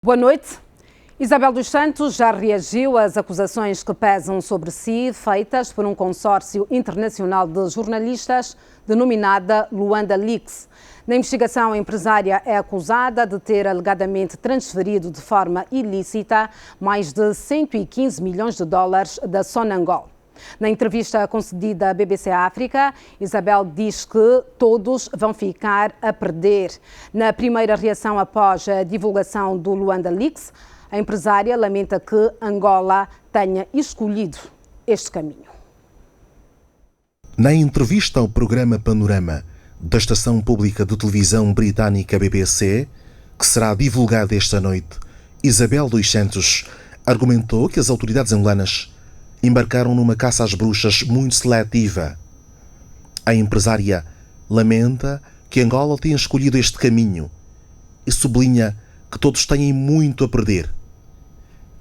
Boa noite. Isabel dos Santos já reagiu às acusações que pesam sobre si, feitas por um consórcio internacional de jornalistas denominada Luanda Leaks. Na investigação, a empresária é acusada de ter alegadamente transferido de forma ilícita mais de 115 milhões de dólares da Sonangol. Na entrevista concedida à BBC África, Isabel diz que todos vão ficar a perder. Na primeira reação após a divulgação do Luanda Leaks, a empresária lamenta que Angola tenha escolhido este caminho. Na entrevista ao programa Panorama da estação pública de televisão britânica BBC, que será divulgada esta noite, Isabel dos Santos argumentou que as autoridades angolanas embarcaram numa caça às bruxas muito seletiva. A empresária lamenta que Angola tenha escolhido este caminho e sublinha que todos têm muito a perder.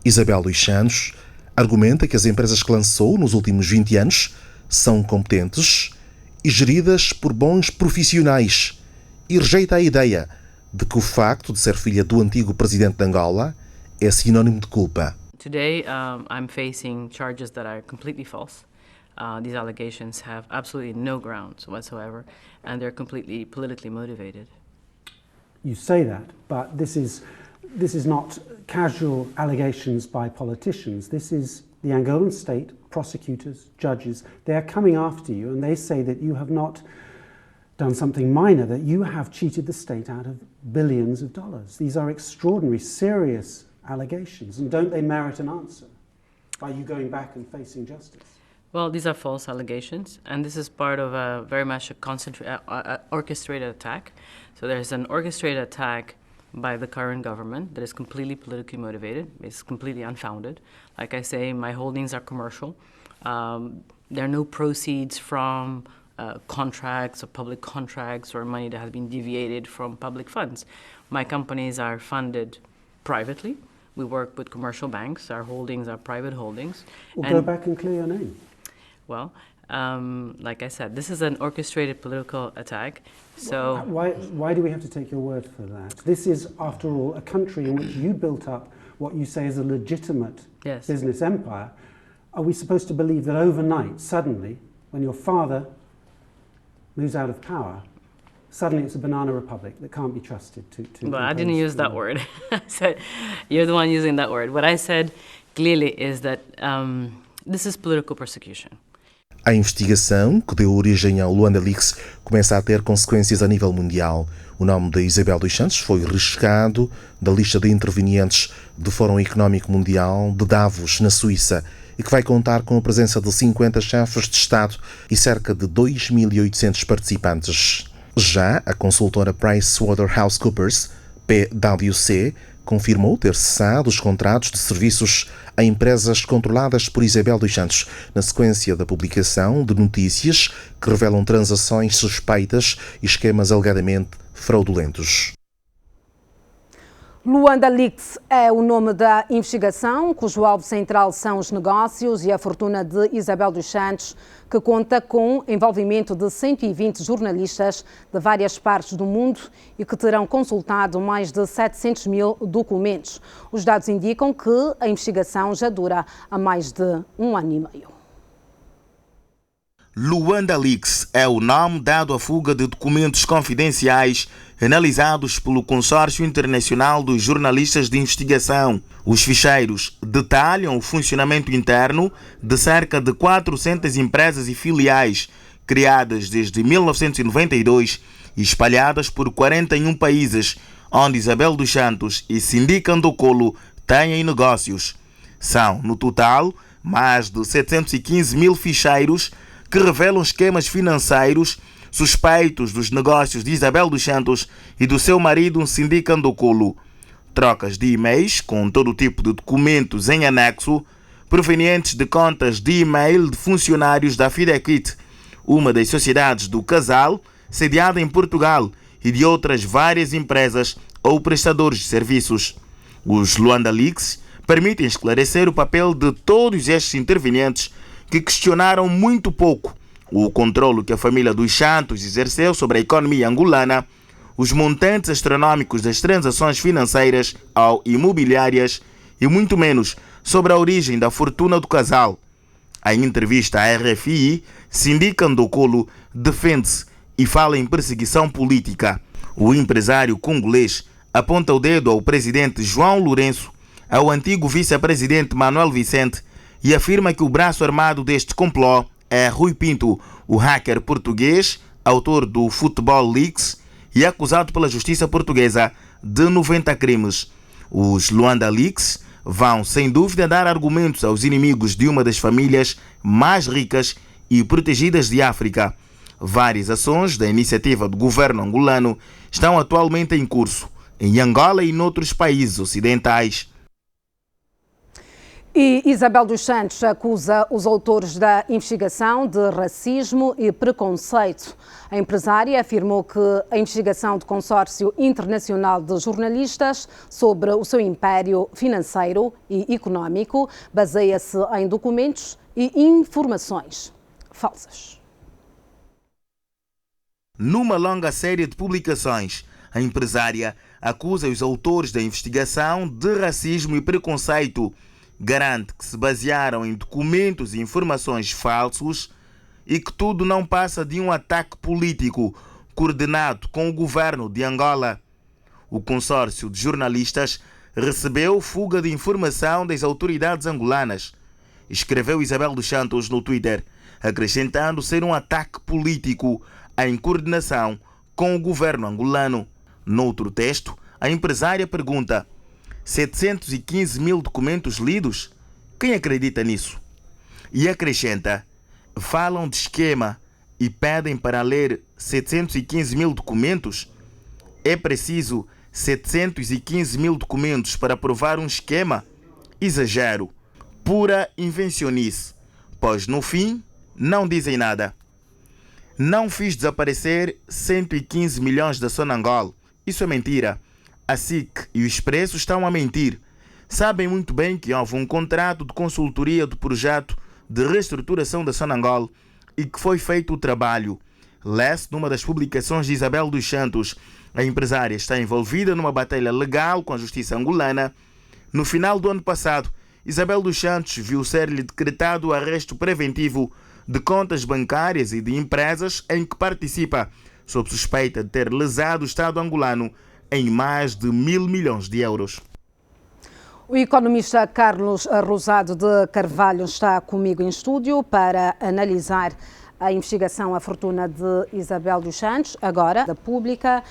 Isabel dos Santos argumenta que as empresas que lançou nos últimos 20 anos são competentes e geridas por bons profissionais e rejeita a ideia de que o facto de ser filha do antigo presidente de Angola é sinónimo de culpa. Today, I'm facing charges that are completely false. These allegations have absolutely no grounds whatsoever, and they're completely politically motivated. You say that, but this is not casual allegations by politicians. This is the Angolan state, prosecutors, judges. They are coming after you, and they say that you have not done something minor, that you have cheated the state out of billions of dollars. These are extraordinary, serious allegations, and don't they merit an answer by you going back and facing justice? Well, these are false allegations, and this is part of a very much a orchestrated attack. So there's an orchestrated attack by the current government that is completely politically motivated. It's completely unfounded. Like I say, my holdings are commercial. There are no proceeds from contracts or public contracts or money that has been deviated from public funds. My companies are funded privately. We work with commercial banks. Our holdings are private holdings. Well, go back and clear your name. Well, like I said, this is an orchestrated political attack. So why do we have to take your word for that? This is, after all, a country in which you built up what you say is a legitimate business empire. Are we supposed to believe that overnight, suddenly, when your father moves out of power, suddenly it's a banana republic that can't be trusted to Well, I didn't use that word. I said, you're the one using that word. What I said clearly is that this is political persecution. A investigação, que deu origem ao Luanda Leaks, começa a ter consequências a nível mundial. O nome de Isabel dos Santos foi riscado da lista de intervenientes do Fórum Económico Mundial de Davos, na Suíça, e que vai contar com a presença de 50 chefes de Estado e cerca de 2.800 participantes. Já a consultora PricewaterhouseCoopers, PwC, confirmou ter cessado os contratos de serviços a empresas controladas por Isabel dos Santos, na sequência da publicação de notícias que revelam transações suspeitas e esquemas alegadamente fraudulentos. Luanda Leaks é o nome da investigação, cujo alvo central são os negócios e a fortuna de Isabel dos Santos, que conta com envolvimento de 120 jornalistas de várias partes do mundo e que terão consultado mais de 700 mil documentos. Os dados indicam que a investigação já dura há mais de 1 ano e meio. Luanda Leaks é o nome dado à fuga de documentos confidenciais analisados pelo Consórcio Internacional dos Jornalistas de Investigação. Os ficheiros detalham o funcionamento interno de cerca de 400 empresas e filiais criadas desde 1992 e espalhadas por 41 países, onde Isabel dos Santos e Sindica Ndokolo têm negócios. São, no total, mais de 715 mil ficheiros que revelam esquemas financeiros suspeitos dos negócios de Isabel dos Santos e do seu marido Sindica Ndokolo, trocas de e-mails com todo tipo de documentos em anexo provenientes de contas de e-mail de funcionários da Fidequit, uma das sociedades do casal, sediada em Portugal, e de outras várias empresas ou prestadores de serviços. Os Luanda Leaks permitem esclarecer o papel de todos estes intervenientes que questionaram muito pouco o controle que a família dos Santos exerceu sobre a economia angolana, os montantes astronómicos das transações financeiras ou imobiliárias e muito menos sobre a origem da fortuna do casal. Em entrevista à RFI, Sindika Ndokolo defende-se e fala em perseguição política. O empresário congolês aponta o dedo ao presidente João Lourenço, ao antigo vice-presidente Manuel Vicente e afirma que o braço armado deste complô é Rui Pinto, o hacker português, autor do Football Leaks e acusado pela justiça portuguesa de 90 crimes. Os Luanda Leaks vão, sem dúvida, dar argumentos aos inimigos de uma das famílias mais ricas e protegidas de África. Várias ações da iniciativa do governo angolano estão atualmente em curso, em Angola e noutros países ocidentais. E Isabel dos Santos acusa os autores da investigação de racismo e preconceito. A empresária afirmou que a investigação do Consórcio Internacional de Jornalistas sobre o seu império financeiro e económico baseia-se em documentos e informações falsas. Numa longa série de publicações, a empresária acusa os autores da investigação de racismo e preconceito. Garante que se basearam em documentos e informações falsos e que tudo não passa de um ataque político coordenado com o governo de Angola. O consórcio de jornalistas recebeu fuga de informação das autoridades angolanas, escreveu Isabel dos Santos no Twitter, acrescentando ser um ataque político em coordenação com o governo angolano. Noutro texto, a empresária pergunta: 715 mil documentos lidos? Quem acredita nisso? E acrescenta: falam de esquema e pedem para ler 715 mil documentos? É preciso 715 mil documentos para provar um esquema? Exagero. Pura invencionice. Pois no fim, não dizem nada. Não fiz desaparecer 115 milhões da Sonangol. Isso é mentira. A SIC e o Expresso estão a mentir. Sabem muito bem que houve um contrato de consultoria do projeto de reestruturação da Sonangol e que foi feito o trabalho. Lê-se numa das publicações de Isabel dos Santos. A empresária está envolvida numa batalha legal com a justiça angolana. No final do ano passado, Isabel dos Santos viu ser-lhe decretado o arresto preventivo de contas bancárias e de empresas em que participa, sob suspeita de ter lesado o Estado angolano em mais de 1.000 milhões de euros. O economista Carlos Rosado de Carvalho está comigo em estúdio para analisar a investigação à fortuna de Isabel dos Santos, agora da Pública.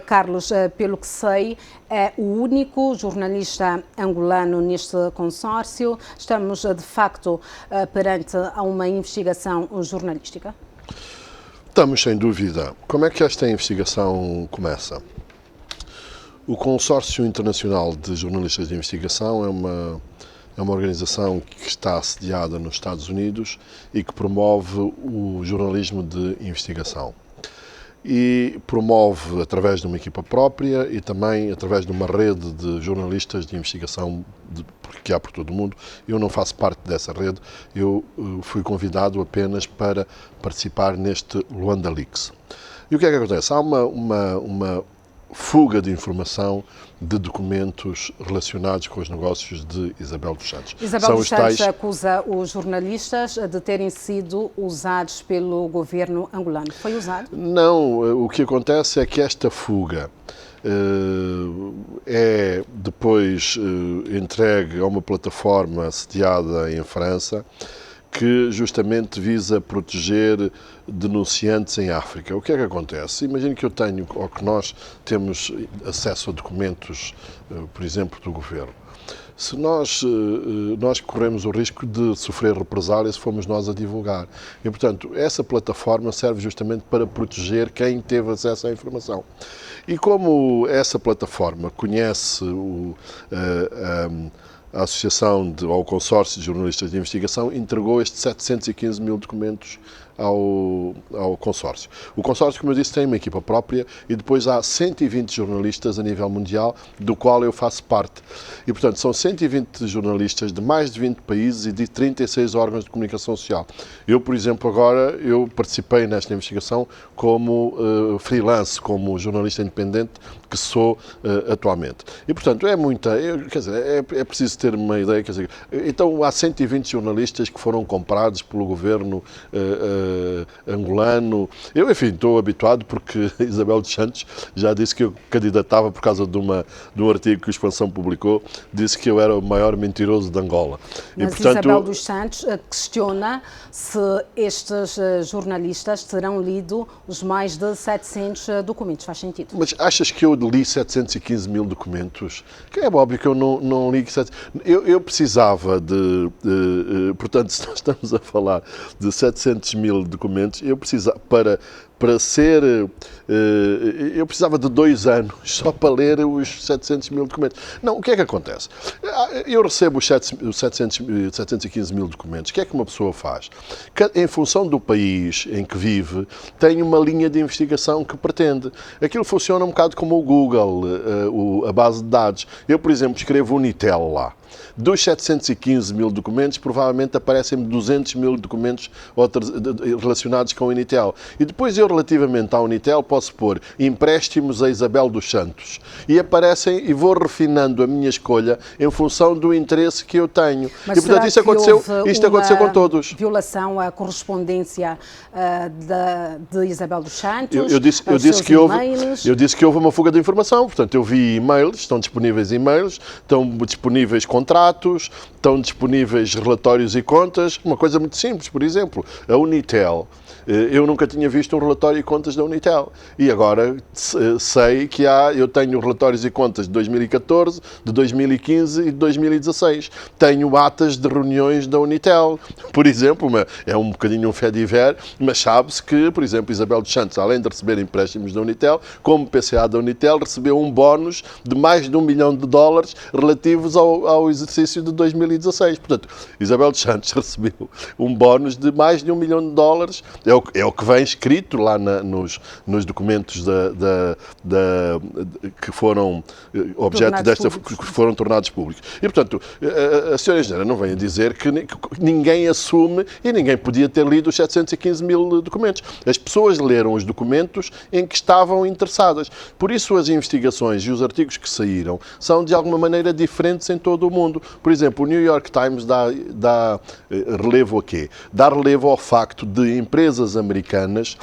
Carlos, pelo que sei, é o único jornalista angolano neste consórcio. Estamos, de facto, perante uma investigação jornalística? Estamos, sem dúvida. Como é que esta investigação começa? O Consórcio Internacional de Jornalistas de Investigação é uma organização que está sediada nos Estados Unidos e que promove o jornalismo de investigação. E promove através de uma equipa própria e também através de uma rede de jornalistas de investigação que há por todo o mundo. Eu não faço parte dessa rede, eu fui convidado apenas para participar neste Luanda Leaks. E o que é que acontece? Há uma fuga de informação de documentos relacionados com os negócios de Isabel dos Santos. Isabel dos Santos acusa os jornalistas de terem sido usados pelo governo angolano. Foi usado? Não, o que acontece é que esta fuga é depois entregue a uma plataforma sediada em França que justamente visa proteger denunciantes em África. O que é que acontece? Imagine que eu tenho, ou que nós temos acesso a documentos, por exemplo, do governo. Se nós corremos o risco de sofrer represálias se formos nós a divulgar. E, portanto, essa plataforma serve justamente para proteger quem teve acesso à informação. E como essa plataforma conhece a Associação ao Consórcio de Jornalistas de Investigação entregou estes 715 mil documentos ao consórcio. O consórcio, como eu disse, tem uma equipa própria e depois há 120 jornalistas a nível mundial, do qual eu faço parte. E, portanto, são 120 jornalistas de mais de 20 países e de 36 órgãos de comunicação social. Eu, por exemplo, agora, eu participei nesta investigação como freelance, como jornalista independente, que sou atualmente. E, portanto, é preciso ter uma ideia, quer dizer, então há 120 jornalistas que foram comprados pelo governo angolano. Eu, enfim, estou habituado porque Isabel dos Santos já disse que eu candidatava por causa de um artigo que o Expansão publicou, disse que eu era o maior mentiroso de Angola. Mas, e, portanto, Isabel dos Santos questiona se estes jornalistas terão lido os mais de 700 documentos. Faz sentido? Mas achas que eu li 715 mil documentos? Que é óbvio que eu não li. Eu precisava portanto, se nós estamos a falar de 700 mil documentos, eu precisava, para ser, eu precisava de 2 anos só para ler os 700 mil documentos. Não, o que é que acontece? Eu recebo os 715 mil documentos. O que é que uma pessoa faz? Em função do país em que vive, tem uma linha de investigação que pretende. Aquilo funciona um bocado como o Google, a base de dados. Eu, por exemplo, escrevo Unitel lá. Dos 715 mil documentos, provavelmente aparecem 200 mil documentos relacionados com a Unitel. E depois eu, relativamente à Unitel, posso pôr empréstimos a Isabel dos Santos. E aparecem, e vou refinando a minha escolha em função do interesse que eu tenho. Mas e, portanto, isto aconteceu com todos. Violação à correspondência de Isabel dos Santos? Eu disse que houve uma fuga de informação. Portanto, eu vi e-mails, estão disponíveis e-mails, estão disponíveis contratos, estão disponíveis relatórios e contas. Uma coisa muito simples, por exemplo, a Unitel. Eu nunca tinha visto um relatório e contas da Unitel. E agora sei que eu tenho relatórios e contas de 2014, de 2015 e de 2016. Tenho atas de reuniões da Unitel. Por exemplo, é um bocadinho um fé-diver, mas sabe-se que, por exemplo, Isabel dos Santos, além de receber empréstimos da Unitel, como PCA da Unitel, recebeu um bónus de mais de $1 milhão relativos ao exercício de 2016. Portanto, Isabel dos Santos recebeu um bónus de mais de $1 milhão. É o que vem escrito lá nos documentos que foram objeto que foram tornados públicos. E, portanto, a senhora engenheira não vem a dizer que ninguém assume e ninguém podia ter lido os 715 mil documentos. As pessoas leram os documentos em que estavam interessadas. Por isso, as investigações e os artigos que saíram são, de alguma maneira, diferentes em todo o mundo. Por exemplo, o New York Times dá relevo a quê? Dá relevo ao facto de empresas americanas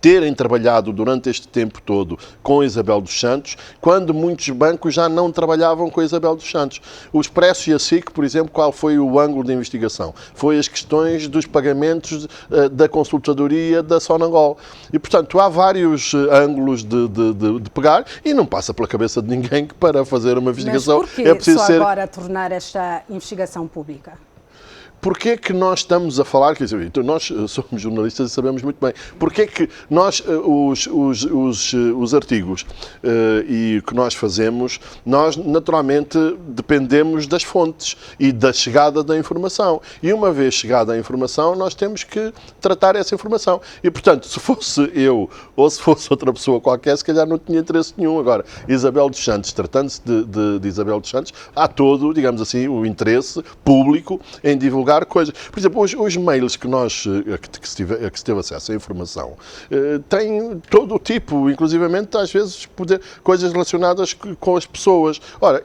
terem trabalhado durante este tempo todo com Isabel dos Santos, quando muitos bancos já não trabalhavam com Isabel dos Santos. O Expresso e a SIC, por exemplo, qual foi o ângulo de investigação? Foi as questões dos pagamentos da consultadoria da Sonangol. E, portanto, há vários ângulos de pegar e não passa pela cabeça de ninguém que para fazer uma investigação... Mas porquê só agora tornar esta investigação pública? Porquê que nós estamos a falar, quer dizer, então nós somos jornalistas e sabemos muito bem, porquê que nós, os artigos e que nós fazemos, nós naturalmente dependemos das fontes e da chegada da informação. E uma vez chegada a informação, nós temos que tratar essa informação. E, portanto, se fosse eu ou se fosse outra pessoa qualquer, se calhar não tinha interesse nenhum. Agora, Isabel dos Santos, tratando-se de Isabel dos Santos, há todo, digamos assim, o interesse público em divulgar coisas. Por exemplo, os mails que que se teve acesso à informação têm todo o tipo, inclusivamente, às vezes, coisas relacionadas com as pessoas. Ora,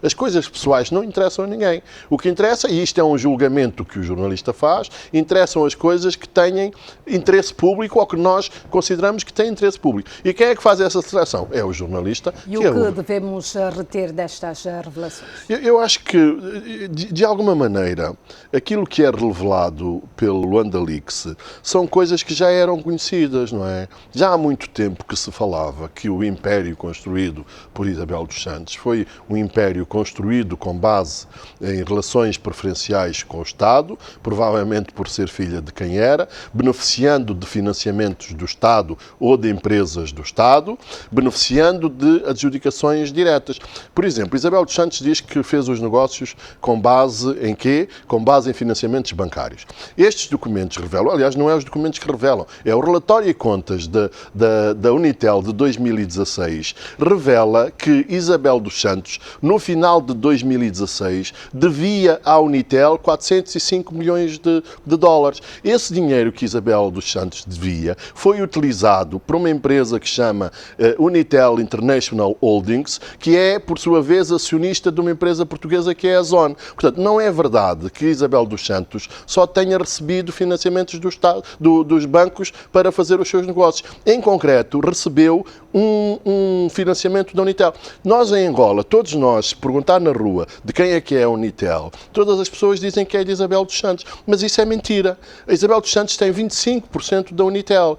as coisas pessoais não interessam a ninguém. O que interessa, e isto é um julgamento que o jornalista faz, interessam as coisas que têm interesse público ou que nós consideramos que têm interesse público. E quem é que faz essa seleção? É o jornalista. E o que devemos reter destas revelações? Eu acho que, de alguma maneira, aquilo que é revelado pelo Luanda Leaks são coisas que já eram conhecidas, não é? Já há muito tempo que se falava que o império construído por Isabel dos Santos foi um império construído com base em relações preferenciais com o Estado, provavelmente por ser filha de quem era, beneficiando de financiamentos do Estado ou de empresas do Estado, beneficiando de adjudicações diretas. Por exemplo, Isabel dos Santos diz que fez os negócios com base em quê? Com base em financiamentos bancários. Estes documentos revelam, aliás, não é os documentos que revelam, é o relatório e contas da Unitel de 2016, revela que Isabel dos Santos, no final de 2016, devia à Unitel 405 milhões de dólares. Esse dinheiro que Isabel dos Santos devia foi utilizado por uma empresa que se chama Unitel International Holdings, que é, por sua vez, acionista de uma empresa portuguesa que é a Zone. Portanto, não é verdade que Isabel dos Santos só tenha recebido financiamentos do Estado, dos bancos para fazer os seus negócios. Em concreto, recebeu um financiamento da Unitel. Nós, em Angola, todos nós, se perguntar na rua de quem é que é a Unitel, todas as pessoas dizem que é de Isabel dos Santos. Mas isso é mentira. A Isabel dos Santos tem 25% da Unitel.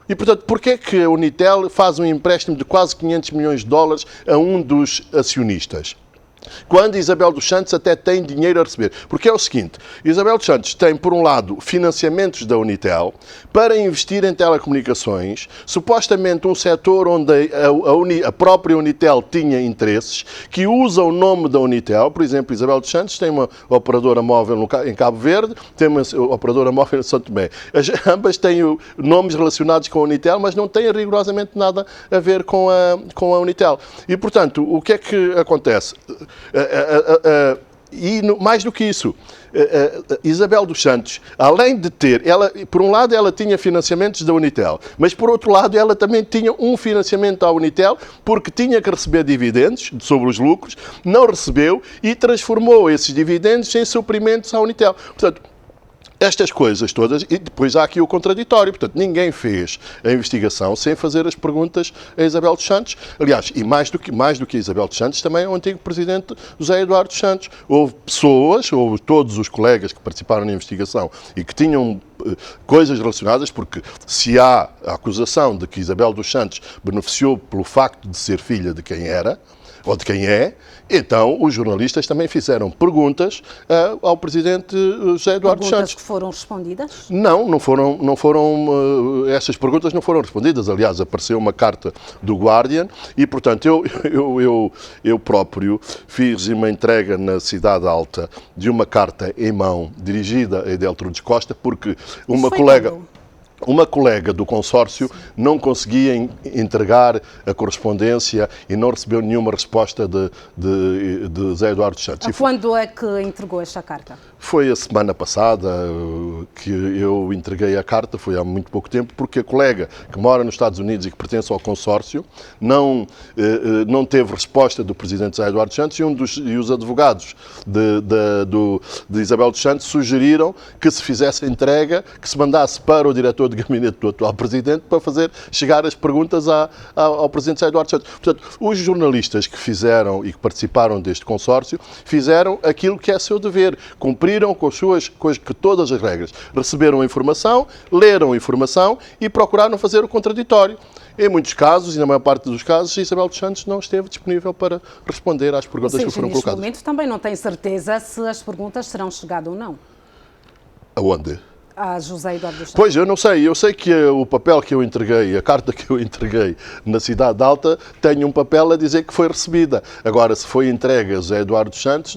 E, portanto, porquê é que a Unitel faz um empréstimo de quase 500 milhões de dólares a um dos acionistas? Quando Isabel dos Santos até tem dinheiro a receber. Porque é o seguinte, Isabel dos Santos tem, por um lado, financiamentos da Unitel para investir em telecomunicações, supostamente um setor onde a própria Unitel tinha interesses, que usa o nome da Unitel. Por exemplo, Isabel dos Santos tem uma operadora móvel em Cabo Verde, tem uma operadora móvel em São Tomé. Ambas têm nomes relacionados com a Unitel, mas não têm rigorosamente nada a ver com a Unitel. E, portanto, o que é que acontece? Mais do que isso, Isabel dos Santos, além de ter, por um lado ela tinha financiamentos da Unitel, mas por outro lado ela também tinha um financiamento à Unitel porque tinha que receber dividendos sobre os lucros, não recebeu e transformou esses dividendos em suprimentos à Unitel. Portanto, estas coisas todas, e depois há aqui o contraditório, portanto, ninguém fez a investigação sem fazer as perguntas a Isabel dos Santos. Aliás, e mais do que a Isabel dos Santos, também o antigo presidente José Eduardo dos Santos. Houve todos os colegas que participaram na investigação e que tinham coisas relacionadas, porque se há a acusação de que Isabel dos Santos beneficiou pelo facto de ser filha de quem era, ou de quem é, então os jornalistas também fizeram perguntas ao presidente José Eduardo dos Santos. Perguntas que foram respondidas? Não foram, essas perguntas não foram respondidas. Aliás, apareceu uma carta do Guardian e, portanto, eu próprio fiz uma entrega na Cidade Alta de uma carta em mão dirigida a Edeltrudes Costa, porque uma colega do consórcio não conseguia entregar a correspondência e não recebeu nenhuma resposta de José Eduardo dos Santos. Quando é que entregou esta carta? Foi a semana passada que eu entreguei a carta, foi há muito pouco tempo, porque a colega que mora nos Estados Unidos e que pertence ao consórcio não teve resposta do presidente José Eduardo dos Santos e os advogados de Isabel dos Santos sugeriram que se fizesse a entrega, que se mandasse para o diretor de gabinete do atual presidente para fazer chegar as perguntas ao presidente José Eduardo dos Santos. Portanto, os jornalistas que fizeram e que participaram deste consórcio fizeram aquilo que é seu dever, cumpriram com todas as regras, receberam a informação, leram a informação e procuraram fazer o contraditório. Em muitos casos, e na maior parte dos casos, Isabel dos Santos não esteve disponível para responder às perguntas que foram colocadas. Neste momento também não tem certeza se as perguntas terão chegado ou não. Aonde? A José Eduardo dos Santos. Pois, eu não sei. Eu sei que o papel que eu entreguei, a carta que eu entreguei na Cidade Alta, tem um papel a dizer que foi recebida. Agora, se foi entregue a José Eduardo dos Santos,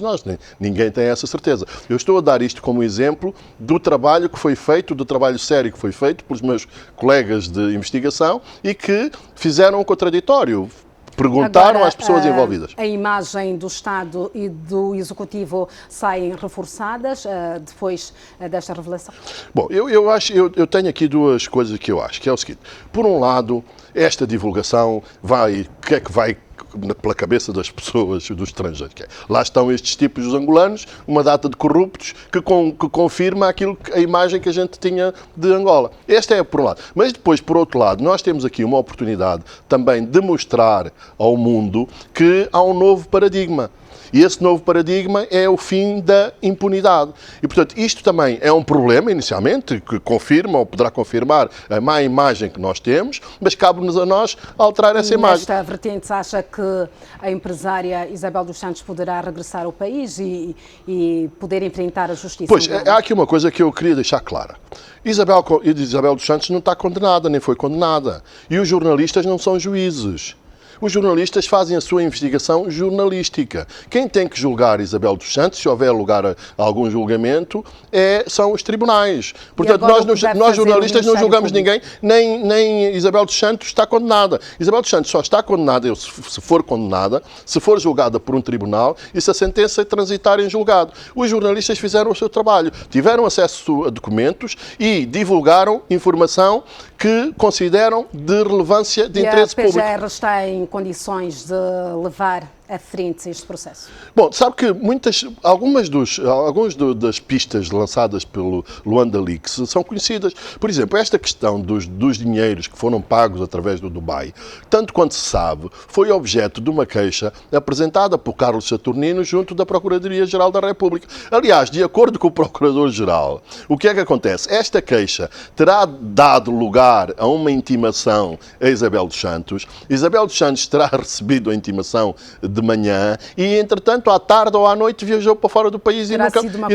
ninguém tem essa certeza. Eu estou a dar isto como exemplo do trabalho que foi feito, do trabalho sério que foi feito pelos meus colegas de investigação e que fizeram um contraditório. Perguntaram às pessoas envolvidas. A imagem do Estado e do Executivo saem reforçadas depois desta revelação? Bom, eu tenho aqui duas coisas que eu acho, que é o seguinte. Por um lado, esta divulgação vai pela cabeça das pessoas dos estrangeiros. Lá estão estes tipos, os angolanos, uma data de corruptos que confirma a imagem que a gente tinha de Angola. Esta é por um lado. Mas depois, por outro lado, nós temos aqui uma oportunidade também de mostrar ao mundo que há um novo paradigma. E esse novo paradigma é o fim da impunidade. E, portanto, isto também é um problema, inicialmente, que confirma ou poderá confirmar a má imagem que nós temos, mas cabe-nos a nós alterar essa imagem. Nesta vertente, acha que a empresária Isabel dos Santos poderá regressar ao país e poder enfrentar a justiça? Pois, há aqui uma coisa que eu queria deixar clara. Isabel dos Santos não está condenada, nem foi condenada. E os jornalistas não são juízes. Os jornalistas fazem a sua investigação jornalística. Quem tem que julgar Isabel dos Santos, se houver lugar a algum julgamento, são os tribunais. Portanto, nós jornalistas não julgamos ninguém, nem Isabel dos Santos está condenada. Isabel dos Santos só está condenada, se for condenada, se for julgada por um tribunal e se a sentença transitar em julgado. Os jornalistas fizeram o seu trabalho, tiveram acesso a documentos e divulgaram informação que consideram de relevância de interesse público. E a PGR está em condições de levar à frente este processo? Bom, sabe que algumas das pistas lançadas pelo Luanda Leaks são conhecidas. Por exemplo, esta questão dos dinheiros que foram pagos através do Dubai, tanto quanto se sabe, foi objeto de uma queixa apresentada por Carlos Saturnino junto da Procuradoria-Geral da República. Aliás, de acordo com o Procurador-Geral, o que é que acontece? Esta queixa terá dado lugar a uma intimação a Isabel dos Santos. Isabel dos Santos terá recebido a intimação de manhã e, entretanto, à tarde ou à noite viajou para fora do país e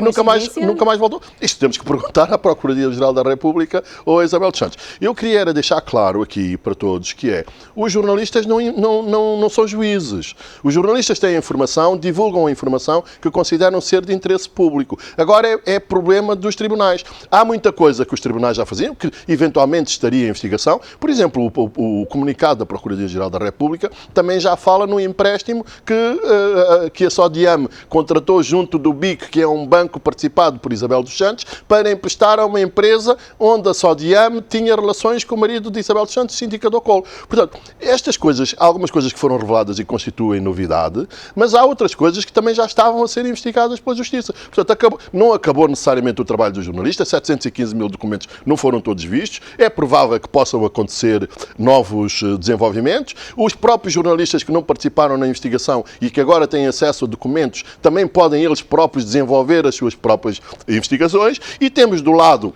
nunca mais voltou. Isto temos que perguntar à Procuradoria-Geral da República ou a Isabel dos Santos. Eu queria deixar claro aqui para todos que os jornalistas não são juízes. Os jornalistas têm informação, divulgam a informação que consideram ser de interesse público. Agora é problema dos tribunais. Há muita coisa que os tribunais já faziam, que eventualmente estaria em investigação. Por exemplo, o comunicado da Procuradoria-Geral da República também já fala no empréstimo que a Sodiam contratou junto do BIC, que é um banco participado por Isabel dos Santos, para emprestar a uma empresa onde a Sodiam tinha relações com o marido de Isabel dos Santos, Síndica do Colo. Portanto, estas coisas, há algumas coisas que foram reveladas e constituem novidade, mas há outras coisas que também já estavam a ser investigadas pela Justiça. Portanto, não acabou necessariamente o trabalho do jornalista, 715 mil documentos não foram todos vistos, é provável que possam acontecer novos desenvolvimentos. Os próprios jornalistas que não participaram na investigação e que agora têm acesso a documentos também podem eles próprios desenvolver as suas próprias investigações. E temos do lado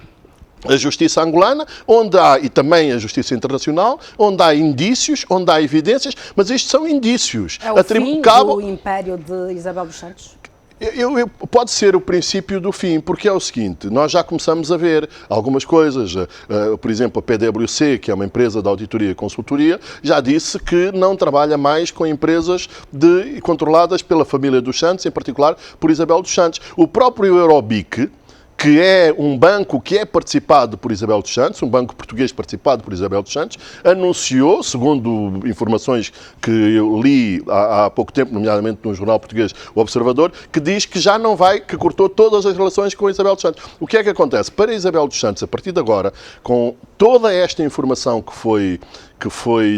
a justiça angolana, e também a justiça internacional, onde há indícios, onde há evidências, mas isto são indícios. É o fim do império de Isabel dos Santos? Pode ser o princípio do fim, porque é o seguinte, nós já começamos a ver algumas coisas, por exemplo, a PwC, que é uma empresa de auditoria e consultoria, já disse que não trabalha mais com empresas controladas pela família dos Santos, em particular por Isabel dos Santos. O próprio Eurobic, que é um banco que é participado por Isabel dos Santos, um banco português participado por Isabel dos Santos, anunciou, segundo informações que eu li há pouco tempo, nomeadamente no jornal português O Observador, que diz que já não vai, que cortou todas as relações com Isabel dos Santos. O que é que acontece? Para Isabel dos Santos, a partir de agora, com toda esta informação que foi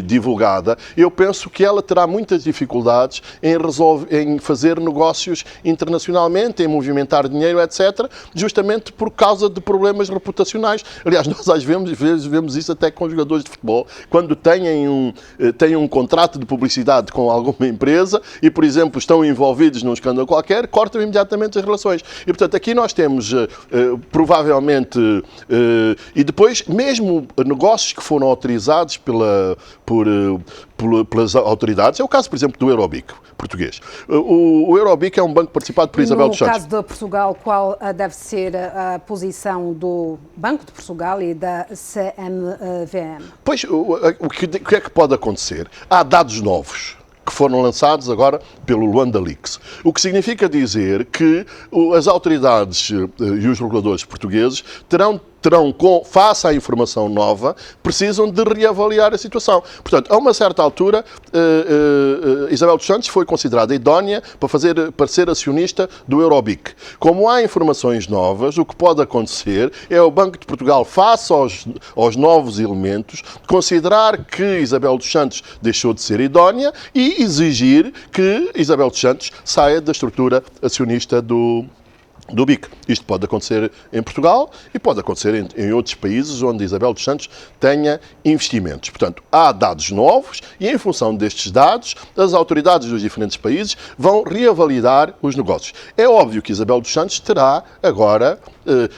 divulgada, eu penso que ela terá muitas dificuldades em fazer negócios internacionalmente, em movimentar dinheiro, etc., justamente por causa de problemas reputacionais. Aliás, nós às vezes vemos isso até com jogadores de futebol, quando têm um contrato de publicidade com alguma empresa e, por exemplo, estão envolvidos num escândalo qualquer, cortam imediatamente as relações. E, portanto, aqui nós temos, provavelmente, e depois, mesmo negócios que foram autorizados pelas autoridades. É o caso, por exemplo, do Eurobic português. O Eurobic é um banco participado por Isabel dos Santos. No caso de Portugal, qual deve ser a posição do Banco de Portugal e da CMVM? Pois, o que é que pode acontecer? Há dados novos que foram lançados agora pelo Luanda Leaks. O que significa dizer que as autoridades e os reguladores portugueses terão, face à informação nova, precisam de reavaliar a situação. Portanto, a uma certa altura, Isabel dos Santos foi considerada idónea para ser acionista do Eurobic. Como há informações novas, o que pode acontecer é o Banco de Portugal, face aos novos elementos, considerar que Isabel dos Santos deixou de ser idónea e exigir que Isabel dos Santos saia da estrutura acionista do do BIC. Isto pode acontecer em Portugal e pode acontecer em outros países onde Isabel dos Santos tenha investimentos. Portanto, há dados novos e, em função destes dados, as autoridades dos diferentes países vão reavaliar os negócios. É óbvio que Isabel dos Santos terá agora,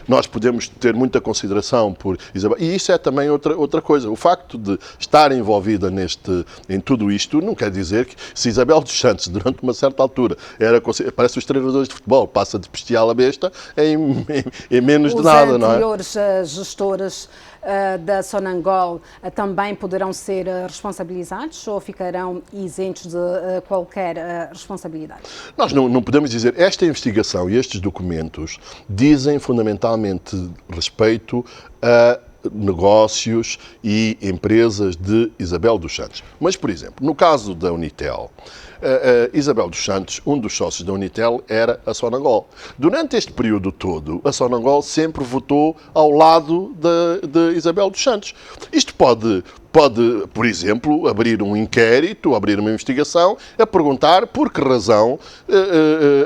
nós podemos ter muita consideração por Isabel, e isso é também outra coisa. O facto de estar envolvida em tudo isto não quer dizer que, se Isabel dos Santos, durante uma certa altura, parece os treinadores de futebol, passa de bestial a besta em menos de nada, não é? Os anteriores gestores da Sonangol também poderão ser responsabilizados ou ficarão isentos de qualquer responsabilidade? Nós não podemos dizer. Esta investigação e estes documentos dizem fundamentalmente respeito a negócios e empresas de Isabel dos Santos. Mas, por exemplo, no caso da Unitel, Isabel dos Santos, um dos sócios da Unitel era a Sonangol. Durante este período todo, a Sonangol sempre votou ao lado de Isabel dos Santos. Isto pode, por exemplo, abrir um inquérito, abrir uma investigação, a perguntar por que razão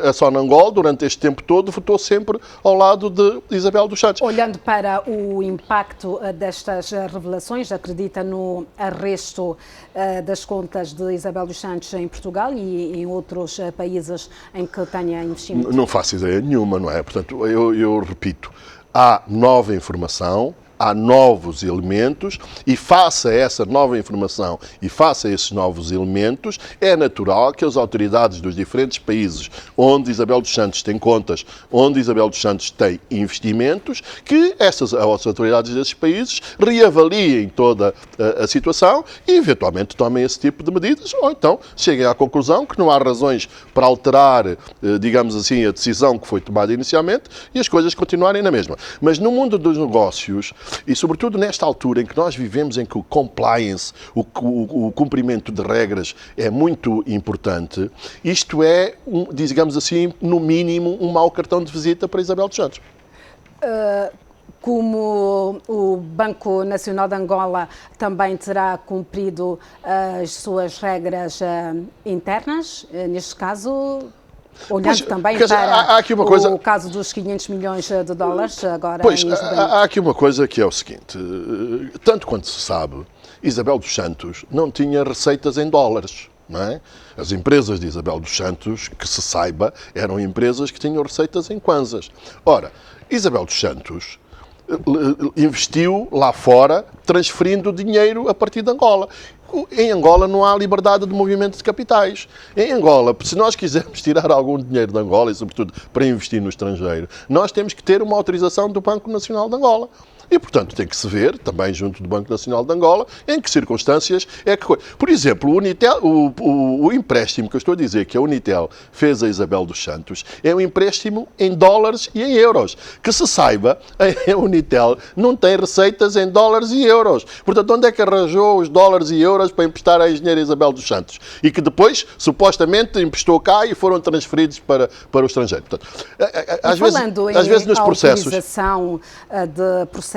a Sonangol, durante este tempo todo, votou sempre ao lado de Isabel dos Santos. Olhando para o impacto destas revelações, acredita no arresto das contas de Isabel dos Santos em Portugal e em outros países em que tenha investimento? Não faço ideia nenhuma, não é? Portanto, eu repito, há nova informação, há novos elementos e, face a essa nova informação e face a esses novos elementos, é natural que as autoridades dos diferentes países onde Isabel dos Santos tem contas, onde Isabel dos Santos tem investimentos, que as autoridades desses países reavaliem toda a situação e, eventualmente, tomem esse tipo de medidas, ou então cheguem à conclusão que não há razões para alterar, digamos assim, a decisão que foi tomada inicialmente e as coisas continuarem na mesma. Mas no mundo dos negócios, e sobretudo nesta altura em que nós vivemos, em que o compliance, o cumprimento de regras é muito importante, isto é, digamos assim, no mínimo, um mau cartão de visita para Isabel dos Santos. Como o Banco Nacional de Angola também terá cumprido as suas regras internas, neste caso, olhando também para o caso dos 500 milhões de dólares agora em julho. Há aqui uma coisa que é o seguinte, tanto quanto se sabe, Isabel dos Santos não tinha receitas em dólares, não é? As empresas de Isabel dos Santos, que se saiba, eram empresas que tinham receitas em kwanzas. Ora, Isabel dos Santos investiu lá fora, transferindo dinheiro a partir de Angola. Em Angola não há liberdade de movimento de capitais. Em Angola, se nós quisermos tirar algum dinheiro de Angola, e sobretudo para investir no estrangeiro, nós temos que ter uma autorização do Banco Nacional de Angola. E, portanto, tem que se ver, também junto do Banco Nacional de Angola, em que circunstâncias é que... Por exemplo, o empréstimo que eu estou a dizer que a Unitel fez a Isabel dos Santos é um empréstimo em dólares e em euros. Que se saiba, a Unitel não tem receitas em dólares e euros. Portanto, onde é que arranjou os dólares e euros para emprestar à engenheira Isabel dos Santos? E que depois, supostamente, emprestou cá e foram transferidos para o estrangeiro. Portanto, às vezes nos processos... autorização de processos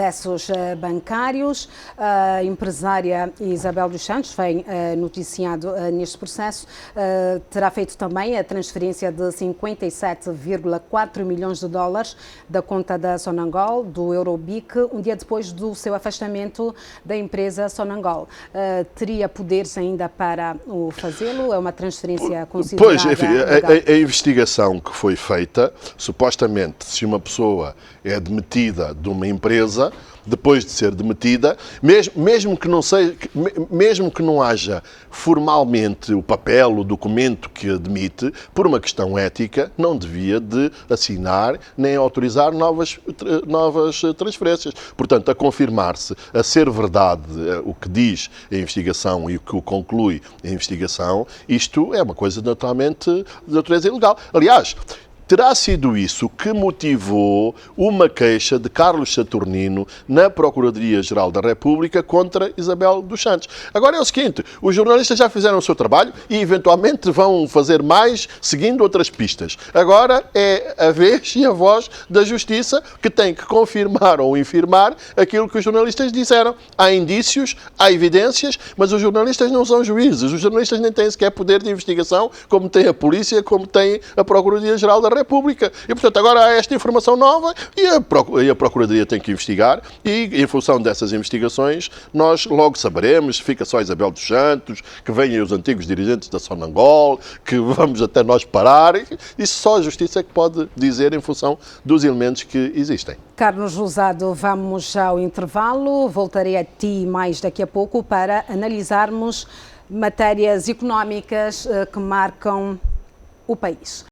bancários, a empresária Isabel dos Santos vem noticiado neste processo, terá feito também a transferência de 57,4 milhões de dólares da conta da Sonangol, do Eurobic, um dia depois do seu afastamento da empresa Sonangol. Teria poderes ainda para o fazê-lo? É uma transferência considerada... Pois, enfim, a investigação que foi feita, supostamente, se uma pessoa é demitida de uma empresa, depois de ser demitida, mesmo que não haja formalmente o papel, o documento que a demite, por uma questão ética, não devia de assinar nem autorizar novas transferências. Portanto, a confirmar-se, a ser verdade o que diz a investigação e o que conclui a investigação, isto é uma coisa naturalmente de natureza ilegal. Aliás, terá sido isso que motivou uma queixa de Carlos Saturnino na Procuradoria-Geral da República contra Isabel dos Santos. Agora é o seguinte, os jornalistas já fizeram o seu trabalho e eventualmente vão fazer mais seguindo outras pistas. Agora é a vez e a voz da Justiça que tem que confirmar ou infirmar aquilo que os jornalistas disseram. Há indícios, há evidências, mas os jornalistas não são juízes. Os jornalistas nem têm sequer poder de investigação como tem a polícia, como tem a Procuradoria-Geral da República. agora é pública. E, portanto, agora há esta informação nova e a Procuradoria tem que investigar e, em função dessas investigações, nós logo saberemos se fica só Isabel dos Santos, que venham os antigos dirigentes da Sonangol, que vamos até nós parar. Isso só a Justiça é que pode dizer em função dos elementos que existem. Carlos Rosado, vamos ao intervalo. Voltarei a ti mais daqui a pouco para analisarmos matérias económicas que marcam o país.